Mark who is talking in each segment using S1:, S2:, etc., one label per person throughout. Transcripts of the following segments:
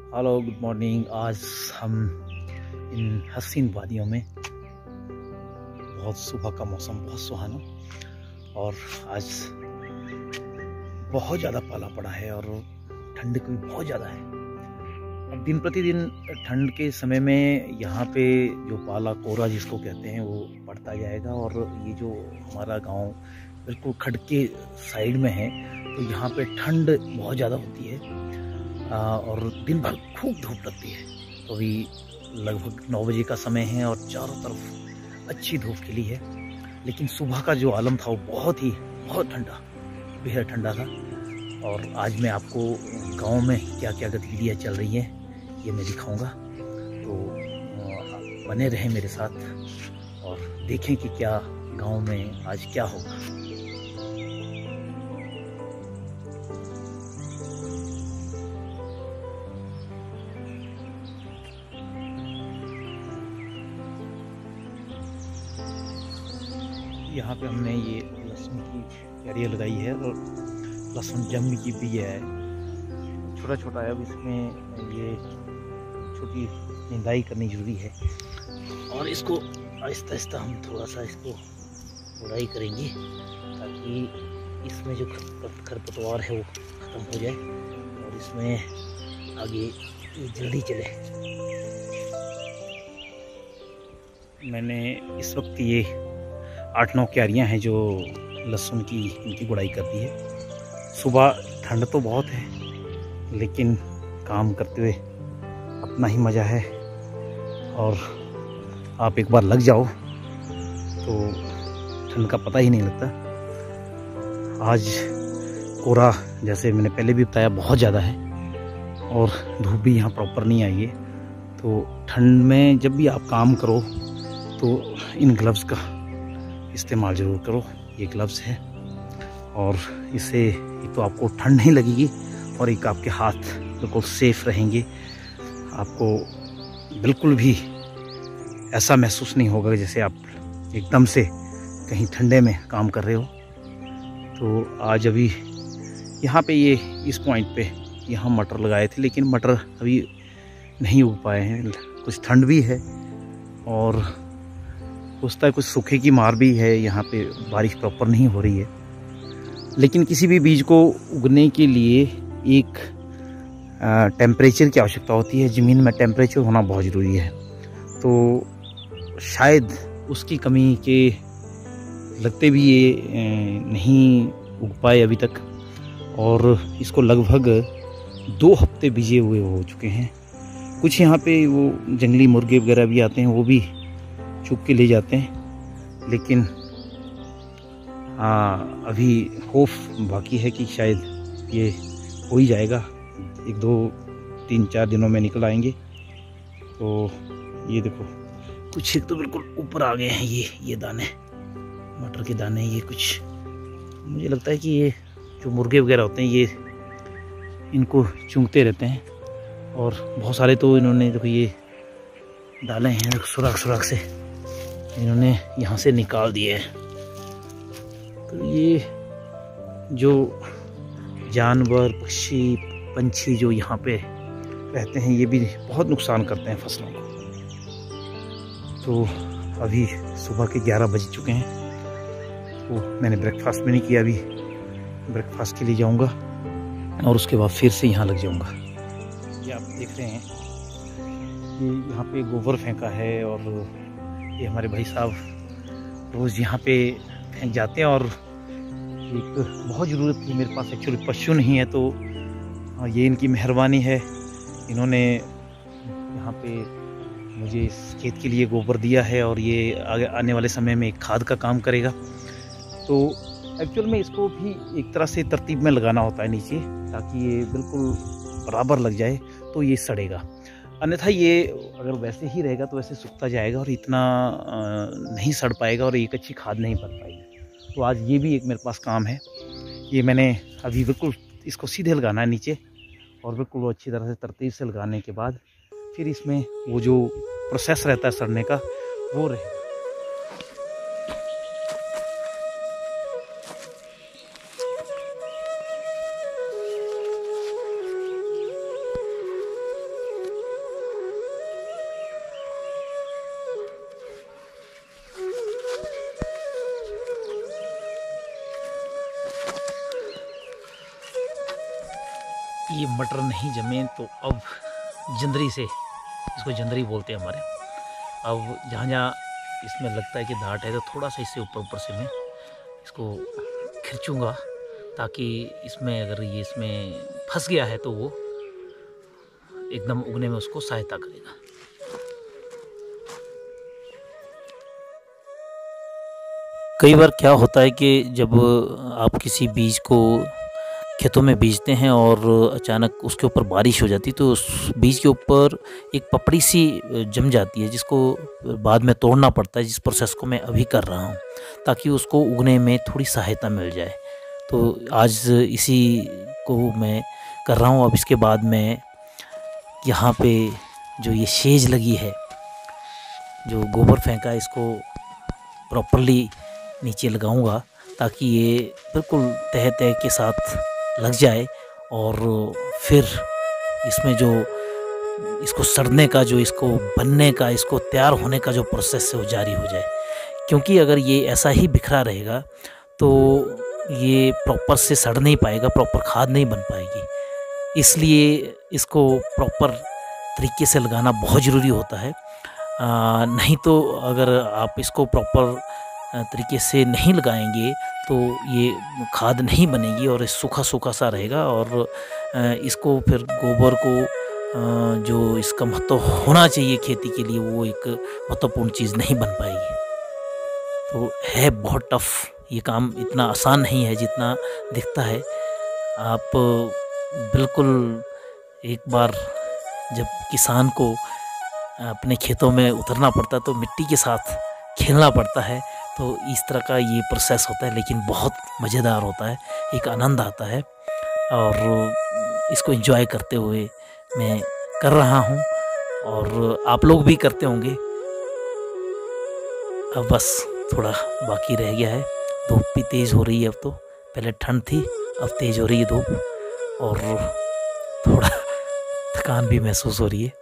S1: Hello, good morning. आज हम इन हसीन वादियों में, बहुत सुबह का मौसम बहुत सुहाना, और आज बहुत ज़्यादा पाला पड़ा है और ठंड भी बहुत ज़्यादा है। अब दिन प्रतिदिन ठंड के समय में यहाँ पे जो पाला कोहरा जिसको कहते हैं वो बढ़ता जाएगा, और ये जो हमारा गांव बिल्कुल खड के साइड में है तो यहाँ पे ठंड बहुत ज़्यादा होती है और दिन भर खूब धूप लगती है। तो अभी लगभग 9 बजे का समय है और चारों तरफ अच्छी धूप खिली है, लेकिन सुबह का जो आलम था वो बहुत ठंडा, बेहद ठंडा था। और आज मैं आपको गांव में क्या क्या गतिविधियाँ चल रही हैं ये मैं दिखाऊंगा, तो बने रहें मेरे साथ और देखें कि क्या गांव में आज क्या होगा। यहाँ पे हमने ये लहसुन की क्यारियाँ लगाई है और लहसुन जम की भी है, छोटा छोटा है। अब इसमें ये छोटी निंदाई करनी जरूरी है और इसको आहिस्ता आहिस्ता हम थोड़ा सा इसको गुड़ाई करेंगे ताकि इसमें जो खरपतवार है वो ख़त्म हो जाए और इसमें आगे जल्दी चले। मैंने इस वक्त ये 8-9 क्यारियाँ हैं जो लहसुन की इनकी गुड़ाई कर दी है। सुबह ठंड तो बहुत है, लेकिन काम करते हुए अपना ही मज़ा है, और आप एक बार लग जाओ तो ठंड का पता ही नहीं लगता। आज कोहरा, जैसे मैंने पहले भी बताया, बहुत ज़्यादा है और धूप भी यहाँ प्रॉपर नहीं आई है। तो ठंड में जब भी आप काम करो तो इन ग्लव्स का इस्तेमाल ज़रूर करो। ये ग्लव्स है और इससे एक तो आपको ठंड नहीं लगेगी और एक आपके हाथ बिल्कुल सेफ रहेंगे। आपको बिल्कुल भी ऐसा महसूस नहीं होगा जैसे आप एकदम से कहीं ठंडे में काम कर रहे हो। तो आज अभी यहाँ पे ये इस पॉइंट पे यहाँ मटर लगाए थे, लेकिन मटर अभी नहीं उग पाए हैं। कुछ ठंड भी है और कुछ सूखे की मार भी है, यहाँ पे बारिश प्रॉपर नहीं हो रही है। लेकिन किसी भी बीज को उगने के लिए एक टेम्परेचर की आवश्यकता होती है। ज़मीन में टेम्परेचर होना बहुत ज़रूरी है। तो शायद उसकी कमी के लगते भी ये नहीं उग पाए अभी तक, और इसको लगभग 2 हफ्ते भिजे हुए हो चुके हैं। कुछ यहाँ पे वो जंगली मुर्गे वगैरह भी आते हैं, वो भी चुग के ले जाते हैं, लेकिन अभी होप बाकी है कि शायद ये हो ही जाएगा। 1-2-3-4 दिनों में निकल आएंगे। तो ये देखो, कुछ एक तो बिल्कुल ऊपर आ गए हैं ये दाने, मटर के दाने। ये कुछ मुझे लगता है कि ये जो मुर्गे वगैरह होते हैं ये इनको चूंघते रहते हैं, और बहुत सारे तो इन्होंने देखो ये डाले हैं सुराख से, इन्होंने यहाँ से निकाल दिए हैं। तो ये जो जानवर, पक्षी, पंछी जो यहाँ पे रहते हैं ये भी बहुत नुकसान करते हैं फसलों को। तो अभी सुबह के 11 बज चुके हैं, तो मैंने ब्रेकफास्ट भी नहीं किया। अभी ब्रेकफास्ट के लिए जाऊँगा और उसके बाद फिर से यहाँ लग जाऊँगा। ये आप देख रहे हैं, ये यहाँ पे गोबर फेंका है और ये हमारे भाई साहब रोज़ यहाँ पे फेंक जाते हैं। और एक बहुत ज़रूरत थी मेरे पास, एक्चुअली पशु नहीं है, तो ये इनकी मेहरबानी है। इन्होंने यहाँ पे मुझे इस खेत के लिए गोबर दिया है और ये आगे आने वाले समय में एक खाद का काम करेगा। तो एक्चुअल में इसको भी एक तरह से तरतीब में लगाना होता है नीचे, ताकि ये बिल्कुल बराबर लग जाए, तो ये सड़ेगा। अन्यथा ये अगर वैसे ही रहेगा तो वैसे सूखता जाएगा और इतना नहीं सड़ पाएगा और एक अच्छी खाद नहीं बन पाएगी। तो आज ये भी एक मेरे पास काम है। ये मैंने अभी बिल्कुल इसको सीधे लगाना है नीचे, और बिल्कुल वो अच्छी तरह से तरतीब से लगाने के बाद फिर इसमें वो जो प्रोसेस रहता है सड़ने का वो रहेगा। ये मटर नहीं जमे तो अब जंदरी से, इसको जंदरी बोलते हैं हमारे, अब जहाँ जहाँ इसमें लगता है कि डांट है तो थोड़ा सा इससे ऊपर ऊपर से मैं इसको खिंचूँगा, ताकि इसमें अगर ये इसमें फंस गया है तो वो एकदम उगने में उसको सहायता करेगा। कई बार क्या होता है कि जब आप किसी बीज को खेतों में बीजते हैं और अचानक उसके ऊपर बारिश हो जाती है तो उस बीज के ऊपर एक पपड़ी सी जम जाती है, जिसको बाद में तोड़ना पड़ता है, जिस प्रोसेस को मैं अभी कर रहा हूँ, ताकि उसको उगने में थोड़ी सहायता मिल जाए। तो आज इसी को मैं कर रहा हूँ। अब इसके बाद मैं यहाँ पे जो ये शेज लगी है, जो गोबर फेंका, इसको प्रॉपरली नीचे लगाऊंगा ताकि ये बिल्कुल तह तह के साथ लग जाए और फिर इसमें जो इसको सड़ने का, जो इसको बनने का, इसको तैयार होने का जो प्रोसेस है वो जारी हो जाए। क्योंकि अगर ये ऐसा ही बिखरा रहेगा तो ये प्रॉपर से सड़ नहीं पाएगा, प्रॉपर खाद नहीं बन पाएगी। इसलिए इसको प्रॉपर तरीके से लगाना बहुत ज़रूरी होता है। नहीं तो अगर आप इसको प्रॉपर तरीके से नहीं लगाएंगे तो ये खाद नहीं बनेगी और सूखा सूखा सा रहेगा और इसको फिर गोबर को जो इसका महत्व होना चाहिए खेती के लिए वो एक महत्वपूर्ण चीज़ नहीं बन पाएगी। तो है बहुत टफ ये काम, इतना आसान नहीं है जितना दिखता है। आप बिल्कुल एक बार जब किसान को अपने खेतों में उतरना पड़ता है तो मिट्टी के साथ खेलना पड़ता है, तो इस तरह का ये प्रोसेस होता है, लेकिन बहुत मज़ेदार होता है, एक आनंद आता है और इसको एंजॉय करते हुए मैं कर रहा हूँ और आप लोग भी करते होंगे। अब बस थोड़ा बाकी रह गया है। धूप भी तेज़ हो रही है, अब तो पहले ठंड थी, अब तेज़ हो रही है धूप और थोड़ा थकान भी महसूस हो रही है।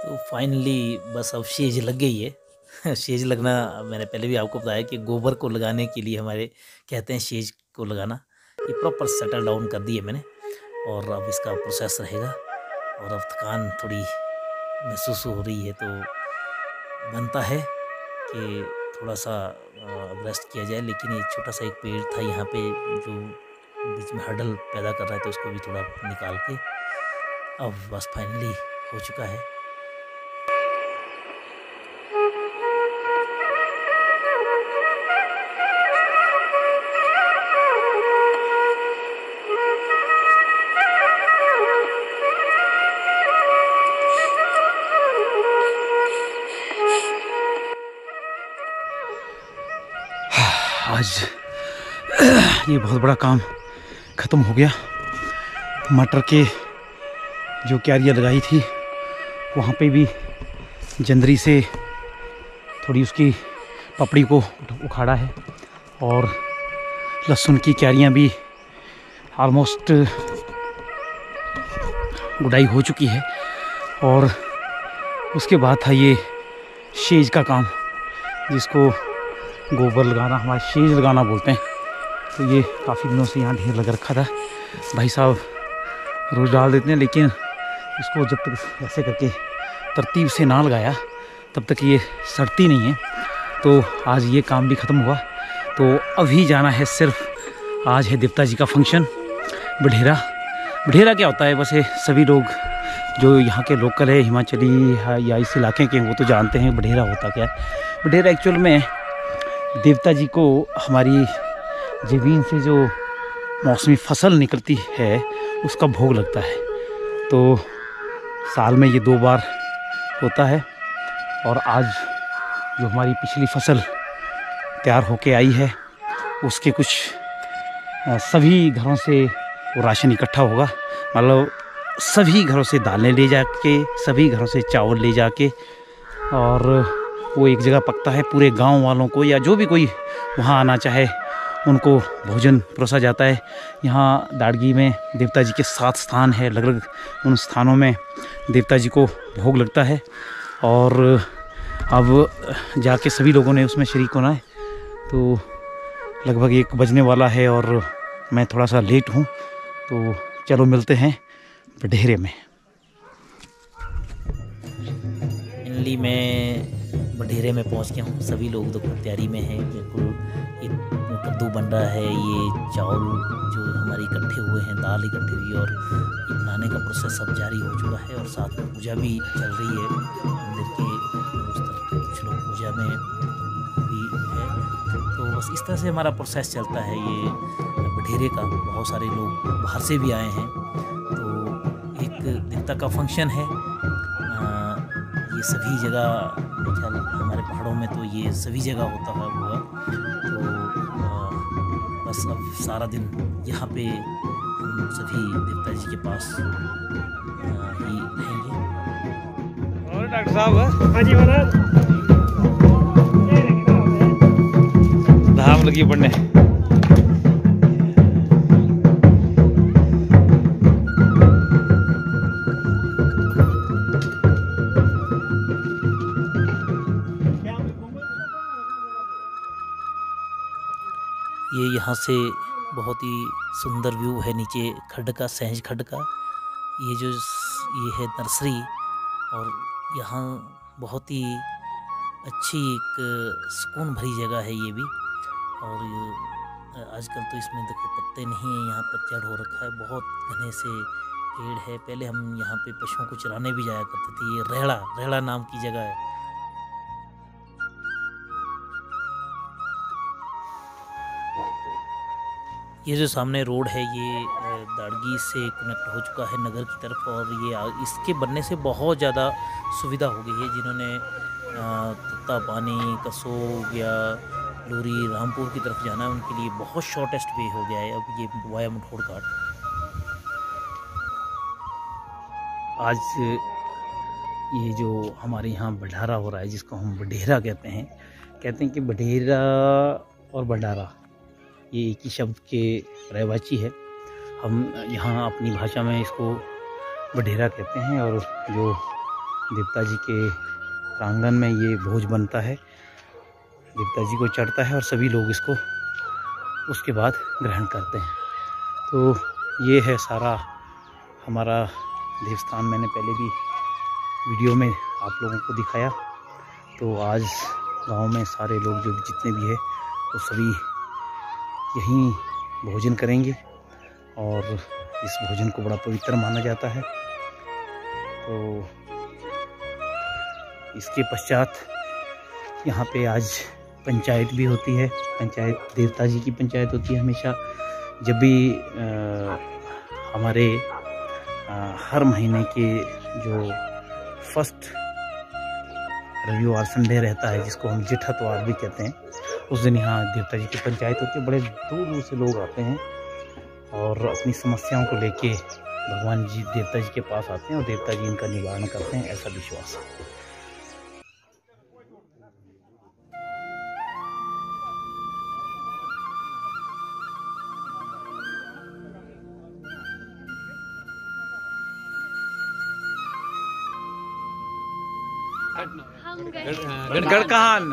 S1: तो फाइनली बस अब शेज लग गई है। शेज लगना मैंने पहले भी आपको बताया कि गोबर को लगाने के लिए हमारे कहते हैं शेज को लगाना। ये प्रॉपर सेटल डाउन कर दी है मैंने और अब इसका प्रोसेस रहेगा। और अब थकान थोड़ी महसूस हो रही है तो बनता है कि थोड़ा सा अब रेस्ट किया जाए। लेकिन ये छोटा सा एक पेड़ था यहाँ पे जो बीच में हर्डल पैदा कर रहा है, तो उसको भी थोड़ा निकाल के अब बस फाइनली हो चुका है। आज ये बहुत बड़ा काम ख़त्म हो गया। मटर के जो क्यारियाँ लगाई थी वहाँ पे भी जंदरी से थोड़ी उसकी पपड़ी को उखाड़ा है और लहसुन की क्यारियाँ भी ऑलमोस्ट गुडाई हो चुकी है। और उसके बाद था ये शेज का काम, जिसको गोबर लगाना, हमारे शेज लगाना बोलते हैं। तो ये काफ़ी दिनों से यहाँ ढेर लगा रखा था, भाई साहब रोज़ डाल देते हैं, लेकिन इसको जब तक ऐसे करके तरतीब से ना लगाया तब तक ये सड़ती नहीं है। तो आज ये काम भी ख़त्म हुआ। तो अभी जाना है, सिर्फ आज है देवता जी का फंक्शन बढेरा। बढेरा क्या होता है, बस ये सभी लोग जो यहाँ के लोकल है, हिमाचली या इस इलाके के, वो तो जानते हैं बढेरा होता क्या है। बढेरा एक्चुअल में देवता जी को हमारी ज़मीन से जो मौसमी फसल निकलती है उसका भोग लगता है। तो साल में ये 2 बार होता है। और आज जो हमारी पिछली फसल तैयार होके आई है उसके कुछ सभी घरों से वो राशन इकट्ठा होगा। मतलब सभी घरों से दालें ले जाके, सभी घरों से चावल ले जाके, और वो एक जगह पकता है, पूरे गांव वालों को या जो भी कोई वहाँ आना चाहे उनको भोजन परोसा जाता है। यहाँ दाड़गी में देवता जी के 7 स्थान है, अलग अलग उन स्थानों में देवता जी को भोग लगता है। और अब जाके सभी लोगों ने उसमें शरीक होना है। तो लगभग 1 बजने वाला है और मैं थोड़ा सा लेट हूँ, तो चलो मिलते हैं बडेरे में। फाइनली मैं बडेरे में पहुँच गया हूँ। सभी लोग देखो तैयारी में हैं, बिल्कुल कद्दू बन रहा है, ये चावल जो हमारे इकट्ठे हुए हैं, दाल इकट्ठी हुई और ये बनाने का प्रोसेस सब जारी हो चुका है। और साथ में पूजा भी चल रही है मंदिर के उस तरफ, कुछ लोग पूजा में भी है। तो बस इस तरह से हमारा प्रोसेस चलता है ये बडेरे का। बहुत सारे लोग बाहर से भी आए हैं, तो एक देवता का फंक्शन है। ये सभी जगह ख्याल हमारे पहाड़ों में तो ये सभी जगह होता है हुआ। तो बस अब सारा दिन यहाँ पे हम सभी देवता जी के पास ही रहेंगे। और डॉक्टर साहब, हाँ जी महाराज, धाम लगी पड़ने। ये यहाँ से बहुत ही सुंदर व्यू है नीचे खड्ड का, सहज खड्ड का। ये है नर्सरी, और यहाँ बहुत ही अच्छी एक सुकून भरी जगह है ये भी। और आजकल तो इसमें देखो पत्ते नहीं हैं, यहाँ पतझड़ हो रखा है, बहुत घने से पेड़ है। पहले हम यहाँ पे पशुओं को चराने भी जाया करते थे। ये रेहड़ा नाम की जगह है। ये जो सामने रोड है ये दाड़गी से कनेक्ट हो चुका है नगर की तरफ, और ये इसके बनने से बहुत ज़्यादा सुविधा हो गई है। जिन्होंने तत्तापानी, कसोग या लूरी, रामपुर की तरफ जाना है, उनके लिए बहुत शॉर्टेस्ट वे हो गया है अब ये वाया मठोड़ घाट। आज ये जो हमारे यहाँ भंडारा हो रहा है, जिसको हम बडेरा कहते हैं कि बडेरा और भंडारा ये एक ही शब्द के पर्यायवाची है। हम यहाँ अपनी भाषा में इसको बडेरा कहते हैं। और जो देवता जी के प्रांगण में ये भोज बनता है, देवता जी को चढ़ता है और सभी लोग इसको उसके बाद ग्रहण करते हैं। तो ये है सारा हमारा देवस्थान। मैंने पहले भी वीडियो में आप लोगों को दिखाया। तो आज गांव में सारे लोग जो जितने भी है वो सभी यहीं भोजन करेंगे, और इस भोजन को बड़ा पवित्र माना जाता है। तो इसके पश्चात यहाँ पे आज पंचायत भी होती है। पंचायत देवता जी की पंचायत होती है हमेशा। जब भी हमारे हर महीने के जो फर्स्ट रविवार संडे रहता है, जिसको हम जेठतवार भी कहते हैं, उस दिन यहाँ देवता जी की पंचायत होती है। बड़े दूर दूर से लोग आते हैं और अपनी समस्याओं को लेके भगवान जी देवता जी के पास आते हैं, और देवता जी इनका निवारण करते हैं, ऐसा विश्वास है। गढ़कान,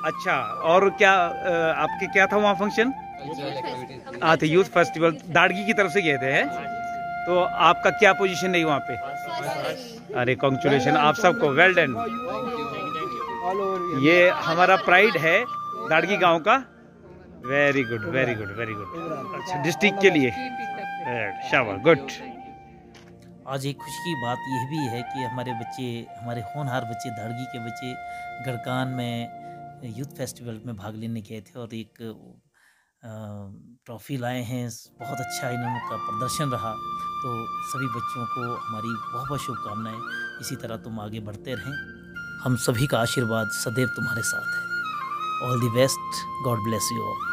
S1: अच्छा। और क्या आपके क्या था वहाँ फंक्शन? हाँ, तो यूथ फेस्टिवल दाड़गी की तरफ से गए थे। तो आपका क्या पोजीशन रही वहाँ पे? अरे कॉन्ग्रेचुलेशन आप सबको, वेल डन। ये हमारा प्राइड है दाड़गी गांव का। Very good, very good, very good. अच्छा, डिस्ट्रिक्ट के लिए शाबाश, गुड। आज एक खुशी की बात यह भी है कि हमारे होनहार बच्चे, दाड़गी के बच्चे गढ़कान में यूथ फेस्टिवल में भाग लेने गए थे और एक ट्रॉफी लाए हैं। बहुत अच्छा इनका प्रदर्शन रहा। तो सभी बच्चों को हमारी बहुत बहुत शुभकामनाएं। इसी तरह तुम आगे बढ़ते रहें। हम सभी का आशीर्वाद सदैव तुम्हारे साथ है। All the best, God bless you all.